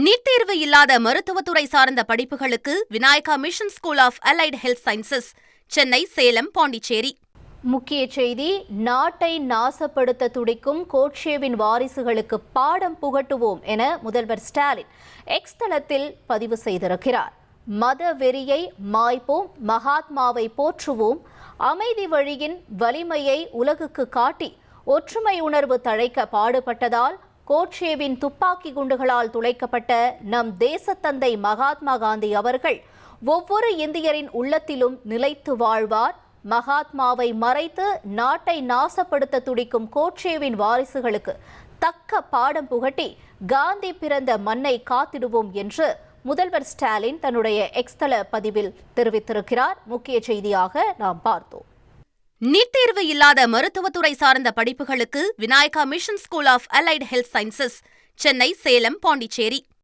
NEET தேர்வு இல்லாத மருத்துவத்துறை சார்ந்த படிப்புகளுக்கு Vinayaka mission school of allied health sciences, Chennai, Salem, Pondicherry. முக்கிய செய்தி: நாட்டை நாசப்படுத்த துடிக்கும் கோட்சேவின் வாரிசுகளுக்கு பாடம் புகட்டுவோம் என முதல்வர் ஸ்டாலின் எக்ஸ் தளத்தில் பதிவு செய்திருக்கிறார். மத வெறியை மாய்ப்போம், மகாத்மாவை போற்றுவோம், அமைதி வழியின் வலிமையை உலகுக்கு காட்டி ஒற்றுமை உணர்வு தழைக்க பாடுபட்டதால் கோட்சேவின் துப்பாக்கி குண்டுகளால் துளைக்கப்பட்ட நம் தேசத்தந்தை மகாத்மா காந்தி அவர்கள் ஒவ்வொரு இந்தியரின் உள்ளத்திலும் நிலைத்து வாழ்வார். மகாத்மாவை மறைத்து நாட்டை நாசப்படுத்த துடிக்கும் கோட்சேவின் வாரிசுகளுக்கு தக்க பாடம் புகட்டி காந்தி பிறந்த மண்ணை காத்திடுவோம் என்று முதல்வர் ஸ்டாலின் தன்னுடைய எக்ஸ் தள பதிவில் தெரிவித்திருக்கிறார். முக்கிய செய்தியாக நாம் பார்த்தோம். நீட் தேர்வு இல்லாத மருத்துவத்துறை சார்ந்த படிப்புகளுக்கு Vinayaka mission school of allied health sciences, Chennai, Salem, Pondicherry.